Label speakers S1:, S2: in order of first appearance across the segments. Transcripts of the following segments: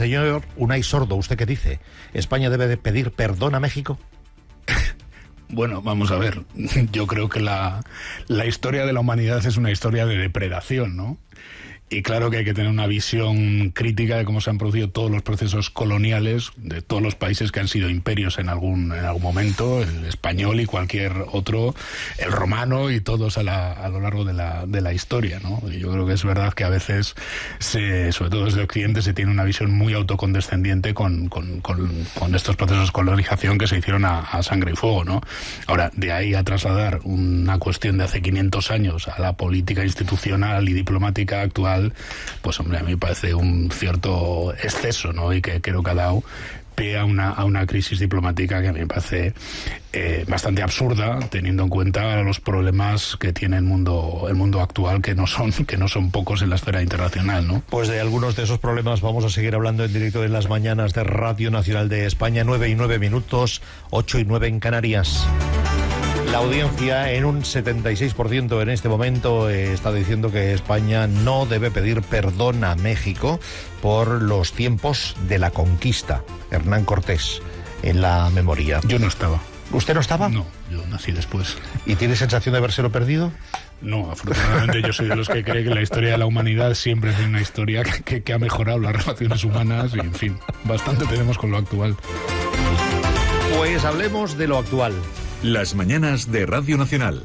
S1: Señor Unai Sordo, ¿usted qué dice? ¿España debe de pedir perdón a México?
S2: Bueno, vamos a ver. Yo creo que la historia de la humanidad es una historia de depredación, ¿no? Y claro que hay que tener una visión crítica de cómo se han producido todos los procesos coloniales de todos los países que han sido imperios en algún momento, el español y cualquier otro, el romano y todos a lo largo de la historia, ¿no? Y yo creo que es verdad que a veces, sobre todo desde Occidente, se tiene una visión muy autocondescendiente con estos procesos de colonización que se hicieron a sangre y fuego, ¿no? Ahora, de ahí a trasladar una cuestión de hace 500 años a la política institucional y diplomática actual, pues hombre, a mí me parece un cierto exceso, ¿no? Y que creo que ha dado pie a una crisis diplomática que a mí me parece bastante absurda, teniendo en cuenta los problemas que tiene el mundo actual, que no son pocos en la esfera internacional, ¿no?
S1: Pues de algunos de esos problemas vamos a seguir hablando en directo en las mañanas de Radio Nacional de España, 9:09, 8:09 en Canarias. La audiencia en un 76% en este momento está diciendo que España no debe pedir perdón a México por los tiempos de la conquista. Hernán Cortés, en la memoria.
S2: Yo no estaba.
S1: ¿Usted no estaba?
S2: No, yo nací después.
S1: ¿Y tiene sensación de habérselo perdido?
S2: No, afortunadamente yo soy de los que cree que la historia de la humanidad siempre es una historia que ha mejorado las relaciones humanas y, en fin, bastante tenemos con lo actual.
S1: Pues hablemos de lo actual.
S3: Las mañanas de Radio Nacional.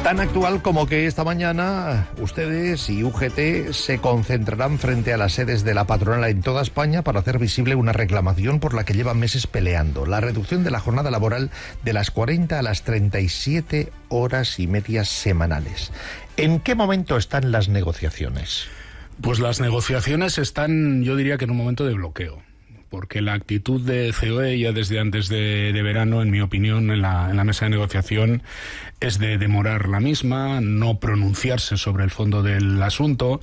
S1: Tan actual como que esta mañana ustedes y UGT se concentrarán frente a las sedes de la patronal en toda España para hacer visible una reclamación por la que llevan meses peleando: la reducción de la jornada laboral de las 40 a las 37 horas y media semanales. ¿En qué momento están las negociaciones?
S2: Pues las negociaciones están, yo diría que en un momento de bloqueo, porque la actitud de COE ya desde antes de verano, en mi opinión, en la mesa de negociación, es de demorar la misma, no pronunciarse sobre el fondo del asunto,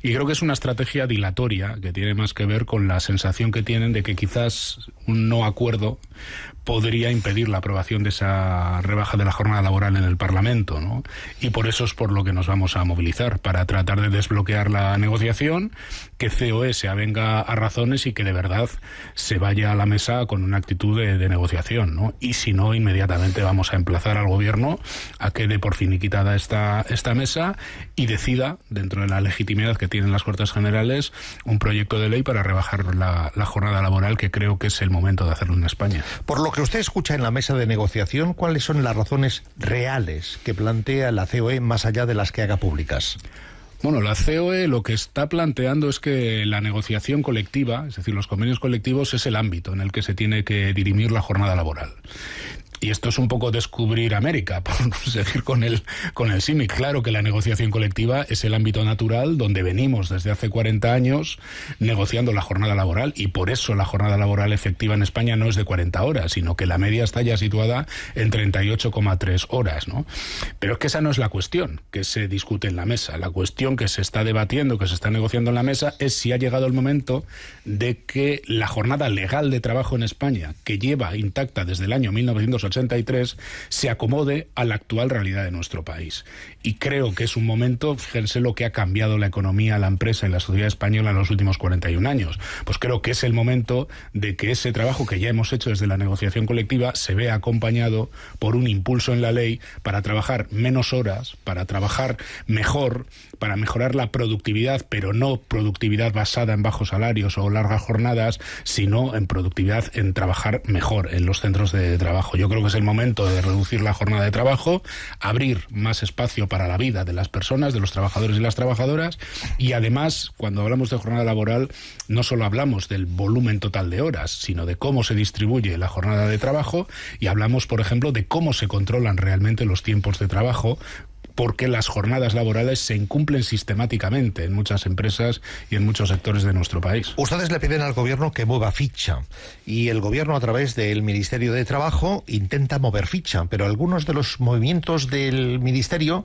S2: y creo que es una estrategia dilatoria que tiene más que ver con la sensación que tienen de que quizás un no acuerdo podría impedir la aprobación de esa rebaja de la jornada laboral en el Parlamento, ¿no? Y por eso es por lo que nos vamos a movilizar, para tratar de desbloquear la negociación, que COE se avenga a razones y que de verdad se vaya a la mesa con una actitud de negociación, ¿no? Y si no, inmediatamente vamos a emplazar al Gobierno a que dé por finiquitada esta mesa y decida, dentro de la legitimidad que tienen las Cortes Generales, un proyecto de ley para rebajar la jornada laboral, que creo que es el momento de hacerlo en España.
S1: Por lo que usted escucha en la mesa de negociación, ¿cuáles son las razones reales que plantea la COE más allá de las que haga públicas?
S2: Bueno, la COE lo que está planteando es que la negociación colectiva, es decir, los convenios colectivos, es el ámbito en el que se tiene que dirimir la jornada laboral. Y esto es un poco descubrir América, por seguir con el símil. Claro que la negociación colectiva es el ámbito natural donde venimos desde hace 40 años negociando la jornada laboral, y por eso la jornada laboral efectiva en España no es de 40 horas, sino que la media está ya situada en 38,3 horas, ¿no? Pero es que esa no es la cuestión que se discute en la mesa. La cuestión que se está debatiendo, que se está negociando en la mesa, es si ha llegado el momento de que la jornada legal de trabajo en España, que lleva intacta desde el año 1983, se acomode a la actual realidad de nuestro país. Y creo que es un momento, fíjense lo que ha cambiado la economía, la empresa y la sociedad española en los últimos 41 años. Pues creo que es el momento de que ese trabajo que ya hemos hecho desde la negociación colectiva se vea acompañado por un impulso en la ley para trabajar menos horas, para trabajar mejor, para mejorar la productividad, pero no productividad basada en bajos salarios o largas jornadas, sino en productividad, en trabajar mejor en los centros de trabajo. Yo creo que es el momento de reducir la jornada de trabajo, abrir más espacio para la vida de las personas, de los trabajadores y las trabajadoras, y además, cuando hablamos de jornada laboral, no solo hablamos del volumen total de horas, sino de cómo se distribuye la jornada de trabajo, y hablamos, por ejemplo, de cómo se controlan realmente los tiempos de trabajo, porque las jornadas laborales se incumplen sistemáticamente en muchas empresas y en muchos sectores de nuestro país.
S1: Ustedes le piden al Gobierno que mueva ficha, y el Gobierno, a través del Ministerio de Trabajo, intenta mover ficha, pero algunos de los movimientos del Ministerio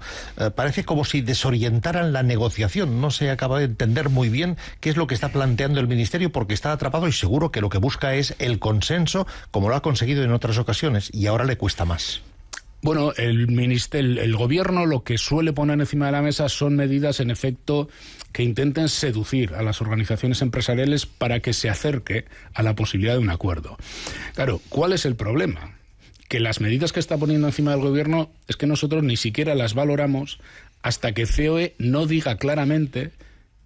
S1: parece como si desorientaran la negociación. No se acaba de entender muy bien qué es lo que está planteando el Ministerio, porque está atrapado y seguro que lo que busca es el consenso, como lo ha conseguido en otras ocasiones, y ahora le cuesta más.
S2: Bueno, el gobierno lo que suele poner encima de la mesa son medidas, en efecto, que intenten seducir a las organizaciones empresariales para que se acerque a la posibilidad de un acuerdo. Claro, ¿cuál es el problema? Que las medidas que está poniendo encima del gobierno es que nosotros ni siquiera las valoramos hasta que COE no diga claramente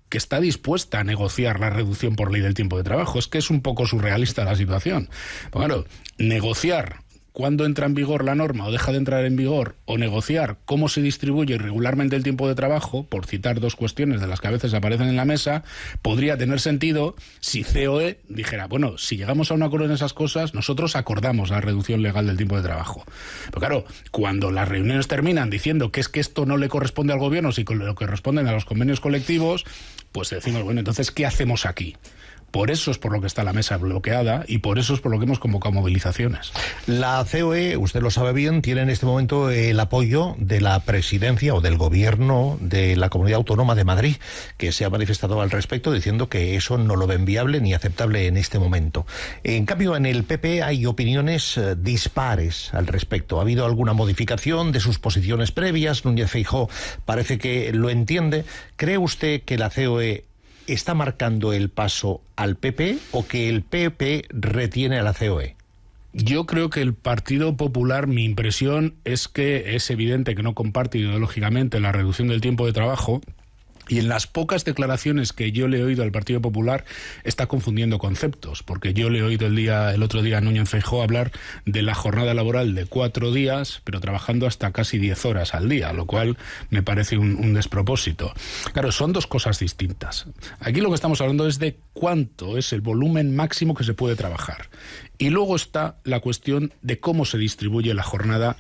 S2: que está dispuesta a negociar la reducción por ley del tiempo de trabajo. Es que es un poco surrealista la situación. Pues claro, negociar cuándo entra en vigor la norma o deja de entrar en vigor, o negociar cómo se distribuye irregularmente el tiempo de trabajo, por citar dos cuestiones de las que a veces aparecen en la mesa, podría tener sentido si COE dijera, bueno, si llegamos a un acuerdo en esas cosas, nosotros acordamos la reducción legal del tiempo de trabajo. Pero claro, cuando las reuniones terminan diciendo que es que esto no le corresponde al gobierno, sino lo que responden a los convenios colectivos, pues decimos, bueno, entonces, ¿qué hacemos aquí? Por eso es por lo que está la mesa bloqueada y por eso es por lo que hemos convocado movilizaciones.
S1: La COE, usted lo sabe bien, tiene en este momento el apoyo de la presidencia o del gobierno de la Comunidad Autónoma de Madrid, que se ha manifestado al respecto diciendo que eso no lo ven viable ni aceptable en este momento. En cambio, en el PP hay opiniones dispares al respecto. ¿Ha habido alguna modificación de sus posiciones previas? Núñez Feijóo parece que lo entiende. ¿Cree usted que la COE está marcando el paso al PP o que el PP retiene a la COE?
S2: Yo creo que el Partido Popular, mi impresión es que es evidente que no comparte ideológicamente la reducción del tiempo de trabajo. Y en las pocas declaraciones que yo le he oído al Partido Popular está confundiendo conceptos, porque yo le he oído el otro día a Núñez Feijóo hablar de la jornada laboral de 4 días, pero trabajando hasta casi 10 horas al día, lo cual me parece un despropósito. Claro, son dos cosas distintas. Aquí lo que estamos hablando es de cuánto es el volumen máximo que se puede trabajar. Y luego está la cuestión de cómo se distribuye la jornada,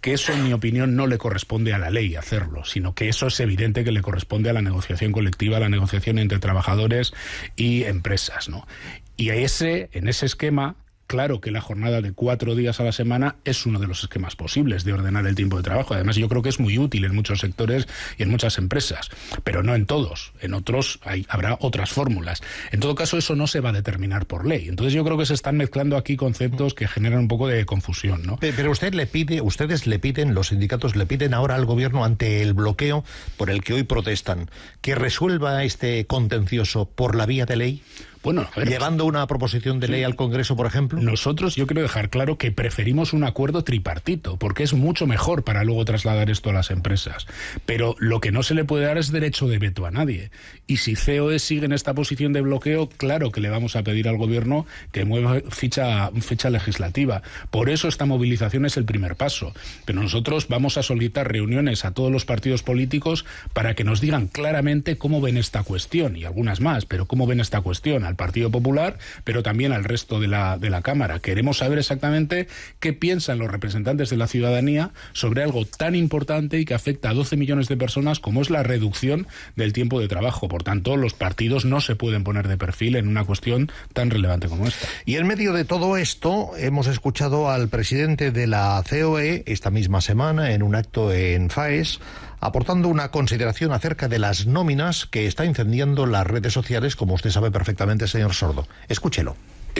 S2: que eso, en mi opinión, no le corresponde a la ley hacerlo, sino que eso es evidente que le corresponde a la negociación colectiva, a la negociación entre trabajadores y empresas, ¿no? Y en ese esquema, claro que la jornada de 4 días a la semana es uno de los esquemas posibles de ordenar el tiempo de trabajo. Además, yo creo que es muy útil en muchos sectores y en muchas empresas, pero no en todos. En otros habrá otras fórmulas. En todo caso, eso no se va a determinar por ley. Entonces, yo creo que se están mezclando aquí conceptos que generan un poco de confusión, ¿no?
S1: Pero ustedes le piden, los sindicatos le piden ahora al gobierno, ante el bloqueo por el que hoy protestan, que resuelva este contencioso por la vía de ley.
S2: Bueno, a ver,
S1: llevando una proposición de ley al Congreso, por ejemplo.
S2: Nosotros, yo quiero dejar claro que preferimos un acuerdo tripartito, porque es mucho mejor para luego trasladar esto a las empresas. Pero lo que no se le puede dar es derecho de veto a nadie. Y si COE sigue en esta posición de bloqueo, claro que le vamos a pedir al gobierno que mueva ficha legislativa. Por eso esta movilización es el primer paso. Pero nosotros vamos a solicitar reuniones a todos los partidos políticos para que nos digan claramente cómo ven esta cuestión, y algunas más, pero cómo ven esta cuestión al Partido Popular, pero también al resto de la Cámara. Queremos saber exactamente qué piensan los representantes de la ciudadanía sobre algo tan importante y que afecta a 12 millones de personas como es la reducción del tiempo de trabajo. Por tanto, los partidos no se pueden poner de perfil en una cuestión tan relevante como esta.
S1: Y en medio de todo esto, hemos escuchado al presidente de la COE esta misma semana en un acto en Faes, aportando una consideración acerca de las nóminas que está incendiando las redes sociales, como usted sabe perfectamente, señor Sordo. Escúchelo.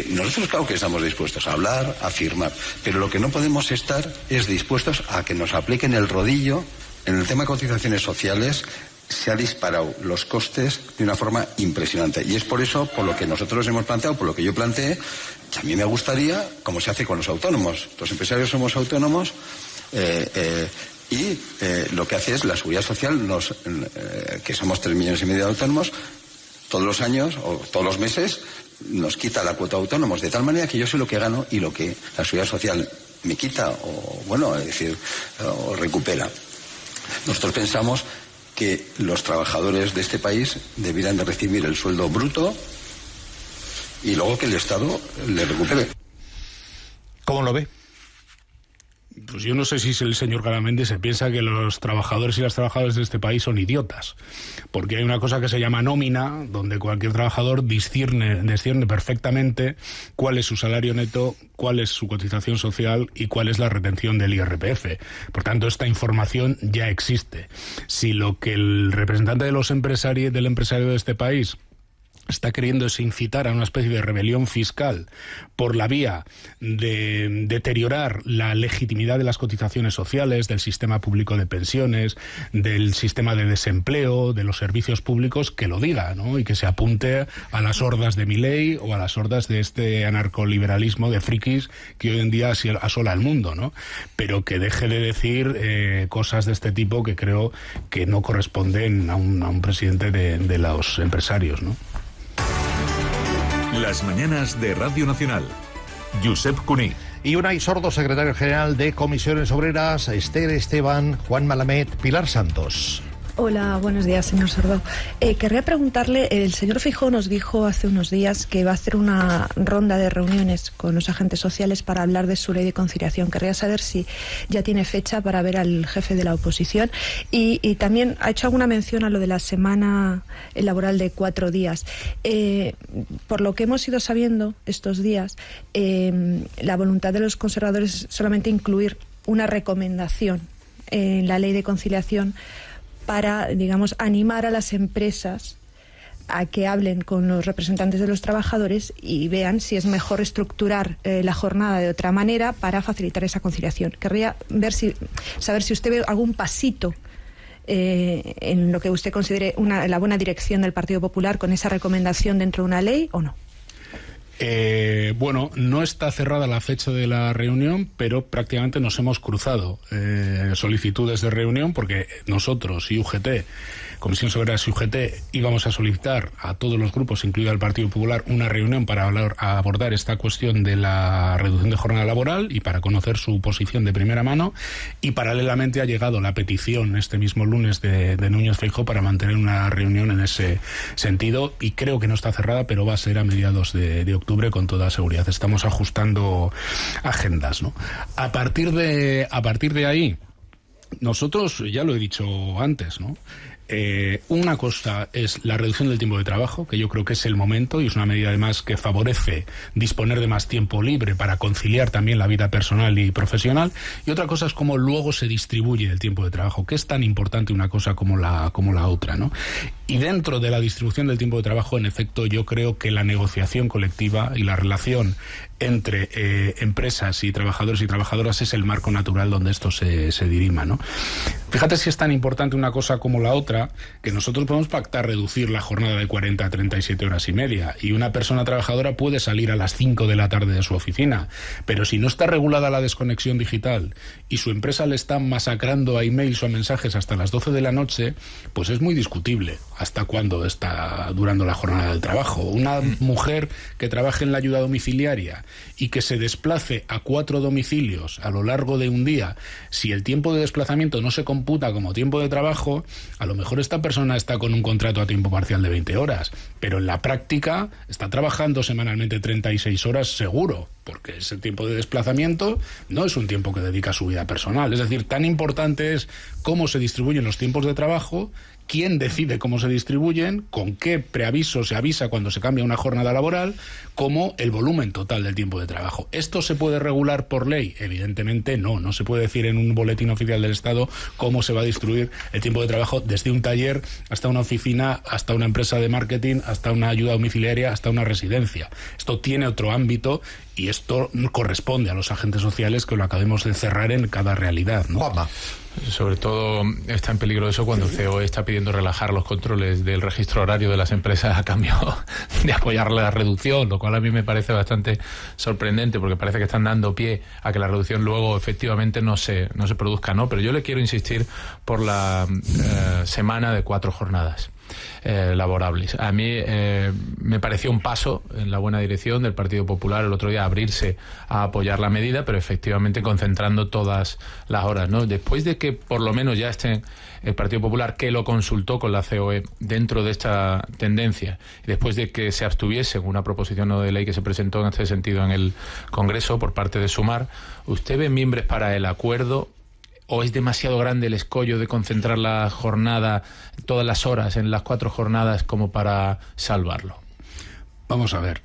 S4: Nosotros, claro que estamos dispuestos a hablar, a firmar, pero lo que no podemos estar es dispuestos a que nos apliquen el rodillo. En el tema de cotizaciones sociales se ha disparado los costes de una forma impresionante, y es por eso por lo que nosotros hemos planteado, por lo que yo planteé, que a mí me gustaría, como se hace con los autónomos. Los empresarios somos autónomos, y lo que hace es la seguridad social, que somos 3,5 millones de autónomos, todos los años o todos los meses nos quita la cuota de autónomos, de tal manera que yo sé lo que gano y lo que la seguridad social me quita, o recupera. Nosotros pensamos que los trabajadores de este país debieran de recibir el sueldo bruto y luego que el Estado le recupere.
S1: ¿Cómo lo ve?
S2: Pues yo no sé si el señor Garamendi se piensa que los trabajadores y las trabajadoras de este país son idiotas, porque hay una cosa que se llama nómina, donde cualquier trabajador discierne perfectamente cuál es su salario neto, cuál es su cotización social y cuál es la retención del IRPF. Por tanto, esta información ya existe. Si lo que el representante del empresario de este país está queriendo es incitar a una especie de rebelión fiscal por la vía de deteriorar la legitimidad de las cotizaciones sociales, del sistema público de pensiones, del sistema de desempleo, de los servicios públicos, que lo diga, ¿no? Y que se apunte a las hordas de Milei o a las hordas de este anarcoliberalismo de frikis que hoy en día asola el mundo, ¿no? Pero que deje de decir cosas de este tipo que creo que no corresponden a un presidente de los empresarios, ¿no?
S3: Las mañanas de Radio Nacional. Josep Cuní.
S1: Y Unai Sordo, secretario general de Comisiones Obreras, Esther Esteban, Juan Malamet, Pilar Santos.
S5: Hola, buenos días, señor Sordo. Querría preguntarle, el señor Feijóo nos dijo hace unos días que va a hacer una ronda de reuniones con los agentes sociales para hablar de su ley de conciliación. Querría saber si ya tiene fecha para ver al jefe de la oposición y también ha hecho alguna mención a lo de la semana laboral de 4 días. Por lo que hemos ido sabiendo estos días, la voluntad de los conservadores es solamente incluir una recomendación en la ley de conciliación para, digamos, animar a las empresas a que hablen con los representantes de los trabajadores y vean si es mejor estructurar la jornada de otra manera para facilitar esa conciliación. Querría saber si usted ve algún pasito en lo que usted considere la buena dirección del Partido Popular con esa recomendación dentro de una ley o no.
S2: Bueno, no está cerrada la fecha de la reunión, pero prácticamente nos hemos cruzado solicitudes de reunión porque nosotros y UGT, Comisiones Obreras y UGT, íbamos a solicitar a todos los grupos, incluido al Partido Popular, una reunión para abordar esta cuestión de la reducción de jornada laboral y para conocer su posición de primera mano, y paralelamente ha llegado la petición este mismo lunes de Núñez Feijóo para mantener una reunión en ese sentido, y creo que no está cerrada, pero va a ser a mediados de octubre con toda seguridad. Estamos ajustando agendas, ¿no? A partir de ahí, nosotros, ya lo he dicho antes, ¿no? Una cosa es la reducción del tiempo de trabajo, que yo creo que es el momento y es una medida además que favorece disponer de más tiempo libre para conciliar también la vida personal y profesional, y otra cosa es cómo luego se distribuye el tiempo de trabajo, que es tan importante una cosa como la otra, ¿no? Y dentro de la distribución del tiempo de trabajo, en efecto, yo creo que la negociación colectiva y la relación entre empresas y trabajadores y trabajadoras es el marco natural donde esto se dirima, ¿no? Fíjate si es tan importante una cosa como la otra, que nosotros podemos pactar reducir la jornada de 40 a 37 horas y media, y una persona trabajadora puede salir a las 5 de la tarde de su oficina, pero si no está regulada la desconexión digital y su empresa le está masacrando a emails o a mensajes hasta las 12 de la noche, pues es muy discutible hasta cuándo está durando la jornada del trabajo. Una mujer que trabaje en la ayuda domiciliaria y que se desplace a 4 domicilios a lo largo de un día, si el tiempo de desplazamiento no se computa como tiempo de trabajo, a lo mejor esta persona está con un contrato a tiempo parcial de 20 horas, pero en la práctica está trabajando semanalmente 36 horas seguro, porque ese tiempo de desplazamiento no es un tiempo que dedica a su vida personal. Es decir, tan importante es cómo se distribuyen los tiempos de trabajo, quién decide cómo se distribuyen, con qué preaviso se avisa cuando se cambia una jornada laboral, como el volumen total del tiempo de trabajo. ¿Esto se puede regular por ley? Evidentemente no se puede decir en un boletín oficial del Estado cómo se va a distribuir el tiempo de trabajo desde un taller hasta una oficina, hasta una empresa de marketing, hasta una ayuda domiciliaria, hasta una residencia. Esto tiene otro ámbito y esto corresponde a los agentes sociales que lo acabemos de cerrar en cada realidad, ¿no?
S1: Juanma.
S6: Sobre todo está en peligro eso cuando el COE está pidiendo relajar los controles del registro horario de las empresas a cambio de apoyar la reducción, lo cual a mí me parece bastante sorprendente porque parece que están dando pie a que la reducción luego efectivamente no se produzca, ¿no? Pero yo le quiero insistir por la semana de 4 jornadas laborables. A mí me pareció un paso en la buena dirección del Partido Popular el otro día abrirse a apoyar la medida, pero efectivamente concentrando todas las horas, ¿no? Después de que por lo menos ya esté el Partido Popular, que lo consultó con la COE dentro de esta tendencia, y después de que se abstuviese una proposición no de ley que se presentó en este sentido en el Congreso por parte de Sumar, ¿usted ve mimbres para el acuerdo? ¿O es demasiado grande el escollo de concentrar la jornada, todas las horas en las 4 jornadas como para salvarlo?
S2: Vamos a ver.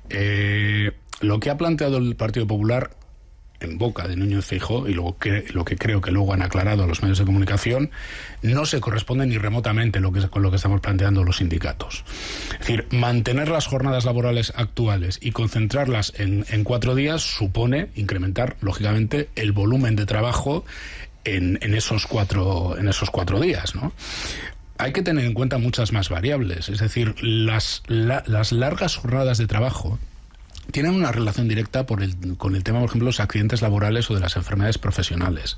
S2: Lo que ha planteado el Partido Popular en boca de Núñez Feijóo, y lo que creo que luego han aclarado los medios de comunicación, no se corresponde ni remotamente con lo que estamos planteando los sindicatos. Es decir, mantener las jornadas laborales actuales y concentrarlas en 4 días supone incrementar, lógicamente, el volumen de trabajo en esos cuatro días, ¿no? Hay que tener en cuenta muchas más variables. Es decir, las largas jornadas de trabajo tienen una relación directa con el tema, por ejemplo, de los accidentes laborales o de las enfermedades profesionales.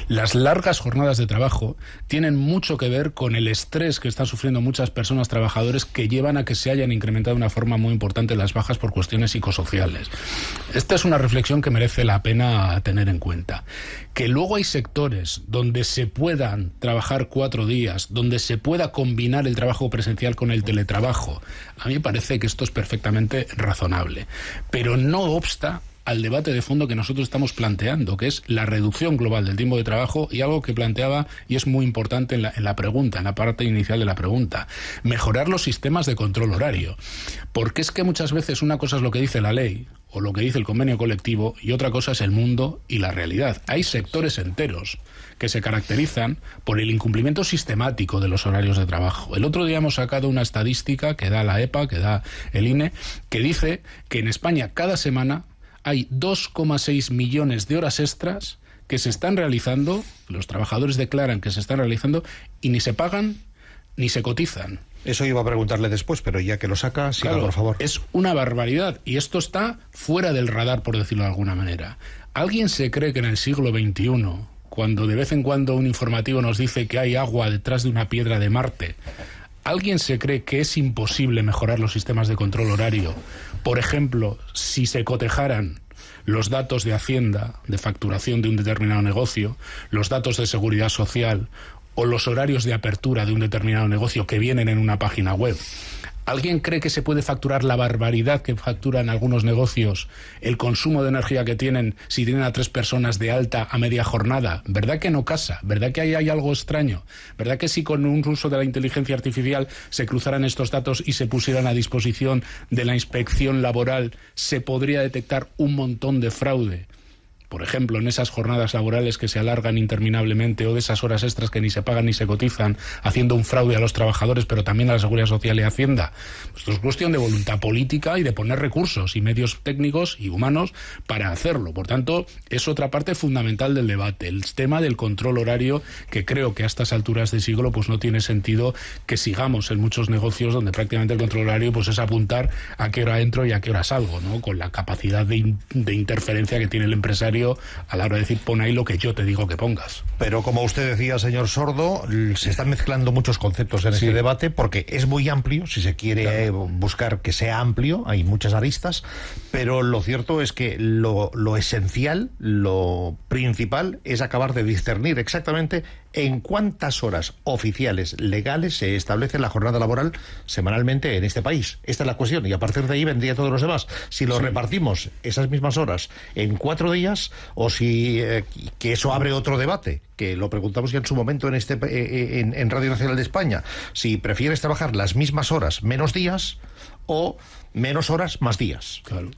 S2: Las largas jornadas de trabajo tienen mucho que ver con el estrés que están sufriendo muchas personas, trabajadores, que llevan a que se hayan incrementado de una forma muy importante las bajas por cuestiones psicosociales. Esta es una reflexión que merece la pena tener en cuenta. Que luego hay sectores donde se puedan trabajar 4 días, donde se pueda combinar el trabajo presencial con el teletrabajo. A mí me parece que esto es perfectamente razonable. Pero no obsta al debate de fondo que nosotros estamos planteando, que es la reducción global del tiempo de trabajo, y algo que planteaba, y es muy importante en la pregunta, en la parte inicial de la pregunta, mejorar los sistemas de control horario. Porque es que muchas veces una cosa es lo que dice la ley o lo que dice el convenio colectivo, y otra cosa es el mundo y la realidad. Hay sectores enteros que se caracterizan por el incumplimiento sistemático de los horarios de trabajo. El otro día hemos sacado una estadística que da la EPA, que da el INE, que dice que en España cada semana hay 2,6 millones de horas extras que se están realizando, los trabajadores declaran que se están realizando, y ni se pagan ni se cotizan.
S1: Eso iba a preguntarle después, pero ya que lo saca, siga,
S2: claro,
S1: por favor.
S2: Es una barbaridad, y esto está fuera del radar, por decirlo de alguna manera. ¿Alguien se cree que en el siglo XXI, cuando de vez en cuando un informativo nos dice que hay agua detrás de una piedra de Marte, alguien se cree que es imposible mejorar los sistemas de control horario? Por ejemplo, si se cotejaran los datos de Hacienda, de facturación de un determinado negocio, los datos de seguridad social o los horarios de apertura de un determinado negocio que vienen en una página web. ¿Alguien cree que se puede facturar la barbaridad que facturan algunos negocios, el consumo de energía que tienen si tienen a 3 personas de alta a media jornada? ¿Verdad que no casa? ¿Verdad que ahí hay algo extraño? ¿Verdad que si con un uso de la inteligencia artificial se cruzaran estos datos y se pusieran a disposición de la inspección laboral, se podría detectar un montón de fraude? Por ejemplo, en esas jornadas laborales que se alargan interminablemente, o de esas horas extras que ni se pagan ni se cotizan, haciendo un fraude a los trabajadores, pero también a la Seguridad Social y Hacienda. Esto es cuestión de voluntad política y de poner recursos y medios técnicos y humanos para hacerlo. Por tanto, es otra parte fundamental del debate, el tema del control horario, que creo que a estas alturas de siglo pues no tiene sentido que sigamos en muchos negocios donde prácticamente el control horario pues es apuntar a qué hora entro y a qué hora salgo, ¿no? Con la capacidad de interferencia que tiene el empresario a la hora de decir pon ahí lo que yo te digo que pongas.
S1: Pero como usted decía, señor Sordo, se están mezclando muchos conceptos en este debate, porque es muy amplio, si se quiere buscar que sea amplio, hay muchas aristas, pero lo cierto es que lo esencial, lo principal, es acabar de discernir exactamente en cuántas horas oficiales legales se establece la jornada laboral semanalmente en este país. Esta es la cuestión, y a partir de ahí vendría todos los demás. Si lo repartimos esas mismas horas en 4 días, o si que eso abre otro debate, que lo preguntamos ya en su momento en Radio Nacional de España, si prefieres trabajar las mismas horas menos días, o menos horas más días.
S2: Claro.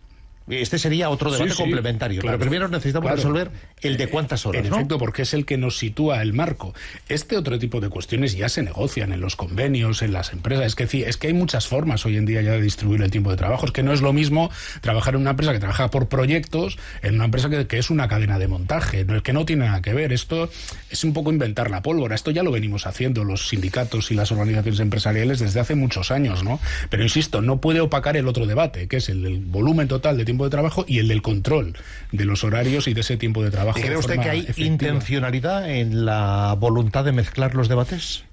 S1: Este sería otro debate complementario.
S2: Claro,
S1: pero primero necesitamos resolver el de cuántas horas,
S2: en efecto, porque es el que nos sitúa el marco. Este otro tipo de cuestiones ya se negocian en los convenios, en las empresas. Es que hay muchas formas hoy en día ya de distribuir el tiempo de trabajo. Es que no es lo mismo trabajar en una empresa que trabaja por proyectos, en una empresa que es una cadena de montaje. No es que no tiene nada que ver. Esto es un poco inventar la pólvora. Esto ya lo venimos haciendo los sindicatos y las organizaciones empresariales desde hace muchos años, ¿no? Pero insisto, no puede opacar el otro debate, que es el del volumen total de tiempo de trabajo y el del control de los horarios y de ese tiempo de trabajo.
S1: ¿Cree usted que hay intencionalidad en la voluntad de mezclar los debates?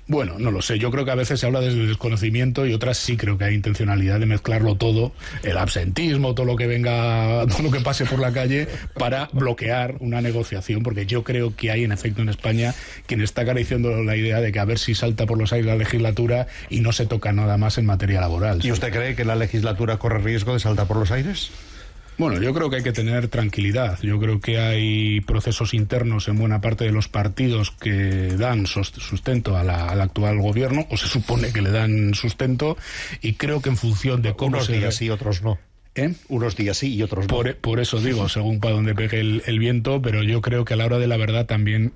S2: Bueno, no lo sé. Yo creo que a veces se habla desde el desconocimiento, y otras sí creo que hay intencionalidad de mezclarlo todo, el absentismo, todo lo que venga, todo lo que pase por la calle, para bloquear una negociación, porque yo creo que hay en efecto en España quien está acariciando la idea de que a ver si salta por los aires la legislatura y no se toca nada más en materia laboral.
S1: ¿Y usted cree que la legislatura corre riesgo de saltar por los aires?
S2: Bueno, yo creo que hay que tener tranquilidad. Yo creo que hay procesos internos en buena parte de los partidos que dan sustento al actual gobierno, o se supone que le dan sustento, y creo que en función de cómo
S1: unos días sí, otros no. Unos días sí y otros no.
S2: Por eso digo, según para donde pegue el viento, pero yo creo que a la hora de la verdad también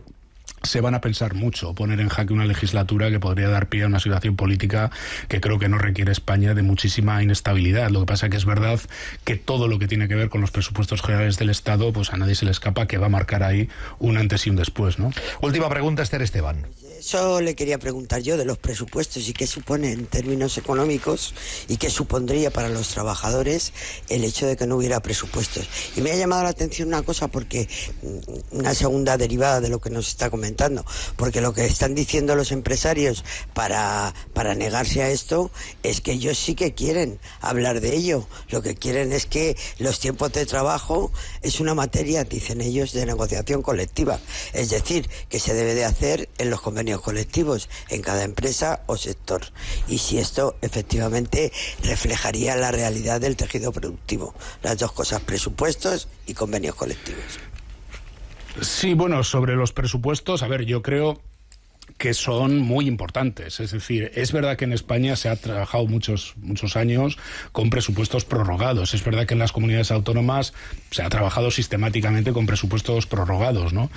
S2: se van a pensar mucho, poner en jaque una legislatura que podría dar pie a una situación política que creo que no requiere España de muchísima inestabilidad. Lo que pasa que es verdad que todo lo que tiene que ver con los presupuestos generales del Estado, pues a nadie se le escapa que va a marcar ahí un antes y un después, ¿no?
S1: Última pregunta, Esther Esteban.
S7: Eso le quería preguntar yo de los presupuestos y qué supone en términos económicos y qué supondría para los trabajadores el hecho de que no hubiera presupuestos. Y me ha llamado la atención una cosa, porque una segunda derivada de lo que nos está comentando, porque lo que están diciendo los empresarios para negarse a esto es que ellos sí que quieren hablar de ello. Lo que quieren es que los tiempos de trabajo es una materia, dicen ellos, de negociación colectiva. Es decir, que se debe de hacer en los convenios colectivos en cada empresa o sector, y si esto efectivamente reflejaría la realidad del tejido productivo, las dos cosas, presupuestos y convenios colectivos.
S2: Sí, bueno, sobre los presupuestos, a ver, yo creo que son muy importantes. Es decir, es verdad que en España se ha trabajado muchos años con presupuestos prorrogados. Es verdad que en las comunidades autónomas se ha trabajado sistemáticamente con presupuestos prorrogados, ¿no?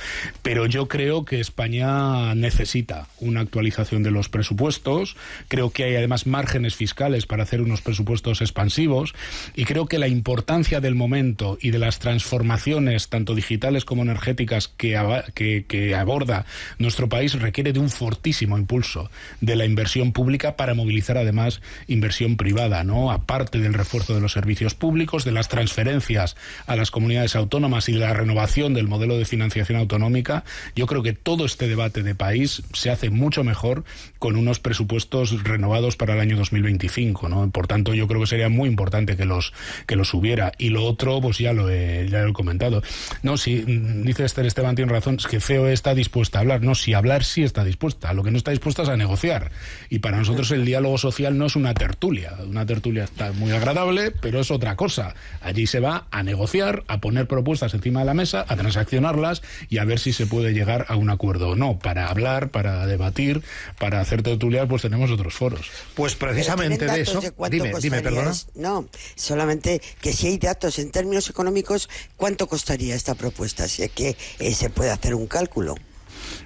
S2: Pero yo creo que España necesita una actualización de los presupuestos. Creo que hay además márgenes fiscales para hacer unos presupuestos expansivos, y creo que la importancia del momento y de las transformaciones tanto digitales como energéticas que aborda nuestro país requiere de un fortísimo impulso de la inversión pública para movilizar además inversión privada, ¿no? Aparte del refuerzo de los servicios públicos, de las transferencias a las comunidades autónomas y de la renovación del modelo de financiación autonómica, yo creo que todo este debate de país se hace mucho mejor con unos presupuestos renovados para el año 2025, ¿no? Por tanto, yo creo que sería muy importante que los hubiera. Y lo otro, pues ya lo he comentado. No, si dice Esther Esteban, tiene razón, es que COE está dispuesta a hablar. No, si hablar sí está dispuesta. Lo que no está dispuesta es a negociar. Y para nosotros el diálogo social no es una tertulia. Una tertulia está muy agradable, pero es otra cosa. Allí se va a negociar, a poner propuestas encima de la mesa, a transaccionarlas y a ver si se puede llegar a un acuerdo o no. Para hablar, para debatir, para hacer tertulias, pues tenemos otros foros.
S1: Pues precisamente de eso... Dime, perdona.
S7: No, solamente que si hay datos en términos económicos, ¿cuánto costaría esta propuesta? Si es que se puede hacer un cálculo.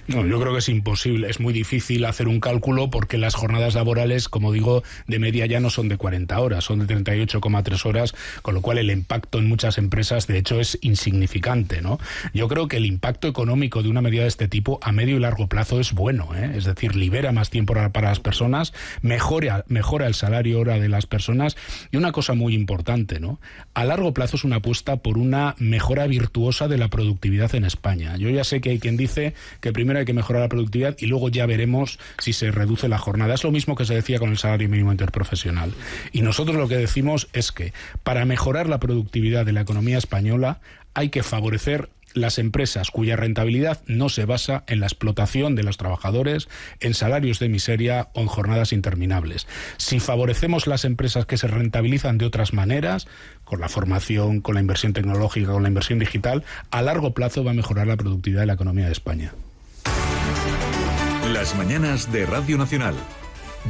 S2: No, yo creo que es imposible, es muy difícil hacer un cálculo porque las jornadas laborales, como digo, de media ya no son de 40 horas, son de 38,3 horas, con lo cual el impacto en muchas empresas, de hecho, es insignificante, ¿no? Yo creo que el impacto económico de una medida de este tipo a medio y largo plazo es bueno, ¿eh? Es decir, libera más tiempo para las personas, mejora el salario hora de las personas, y una cosa muy importante, ¿no? A largo plazo es una apuesta por una mejora virtuosa de la productividad en España. Yo ya sé que hay quien dice que primero hay que mejorar la productividad y luego ya veremos si se reduce la jornada. Es lo mismo que se decía con el salario mínimo interprofesional. Y nosotros lo que decimos es que para mejorar la productividad de la economía española hay que favorecer las empresas cuya rentabilidad no se basa en la explotación de los trabajadores, en salarios de miseria o en jornadas interminables. Si favorecemos las empresas que se rentabilizan de otras maneras, con la formación, con la inversión tecnológica, con la inversión digital, a largo plazo va a mejorar la productividad de la economía de España.
S3: Las mañanas de Radio Nacional.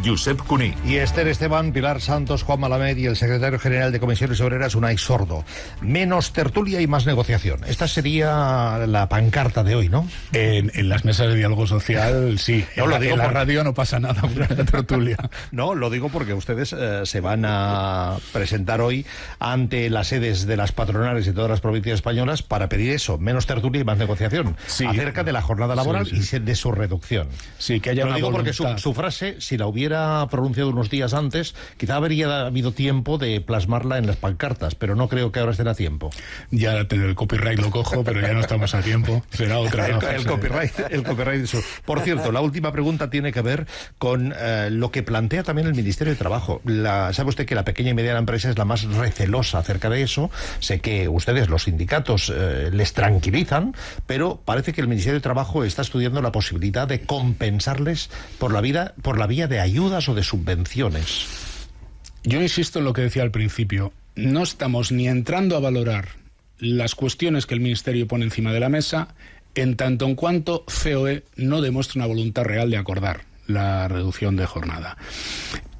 S3: Josep Cuní.
S1: Y Esther Esteban, Pilar Santos, Juan Malamed y el secretario general de Comisiones Obreras, Unai Sordo. Menos tertulia y más negociación. Esta sería la pancarta de hoy, ¿no?
S2: En las mesas de diálogo social, sí.
S1: No, lo digo
S2: en la
S1: porque...
S2: radio no pasa nada por la tertulia.
S1: No, lo digo porque ustedes se van a presentar hoy ante las sedes de las patronales de todas las provincias españolas para pedir eso, menos tertulia y más negociación,
S2: sí,
S1: acerca de la jornada laboral y de su reducción.
S2: Sí, que haya
S1: lo digo
S2: voluntad.
S1: Porque su frase, si la hubiera pronunciado unos días antes, quizá habría habido tiempo de plasmarla en las pancartas, pero no creo que ahora estén a tiempo.
S2: Ya el copyright lo cojo, pero ya no estamos a tiempo. Será otra.
S1: el copyright. Por cierto, la última pregunta tiene que ver con lo que plantea también el Ministerio de Trabajo. Sabe usted que la pequeña y mediana empresa es la más recelosa acerca de eso. Sé que ustedes, los sindicatos, les tranquilizan, pero parece que el Ministerio de Trabajo está estudiando la posibilidad de compensarles por la vía de ayudas o de subvenciones.
S2: Yo insisto en lo que decía al principio. No estamos ni entrando a valorar las cuestiones que el Ministerio pone encima de la mesa, en tanto en cuanto COE no demuestre una voluntad real de acordar la reducción de jornada.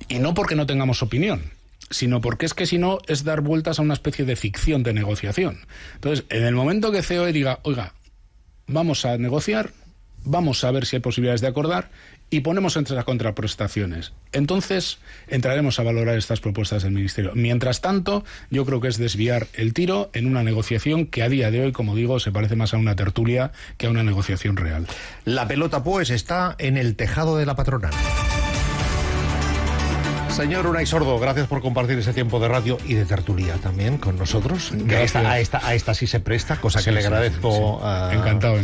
S2: Y no porque no tengamos opinión, sino porque es que si no es dar vueltas a una especie de ficción de negociación. Entonces, en el momento que COE diga, oiga, vamos a negociar, vamos a ver si hay posibilidades de acordar y ponemos entre las contraprestaciones, entonces entraremos a valorar estas propuestas del Ministerio. Mientras tanto, yo creo que es desviar el tiro en una negociación que a día de hoy, como digo, se parece más a una tertulia que a una negociación real.
S1: La pelota, pues, está en el tejado de la patronal. Señor Unai Sordo, gracias por compartir ese tiempo de radio y de tertulia también con nosotros. A esta sí se presta, cosa que le agradezco.
S2: Sí. Encantado.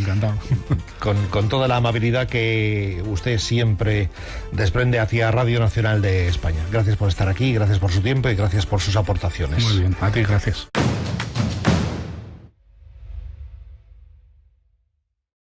S1: Con toda la amabilidad que usted siempre desprende hacia Radio Nacional de España. Gracias por estar aquí, gracias por su tiempo y gracias por sus aportaciones.
S2: Muy bien, a ti gracias.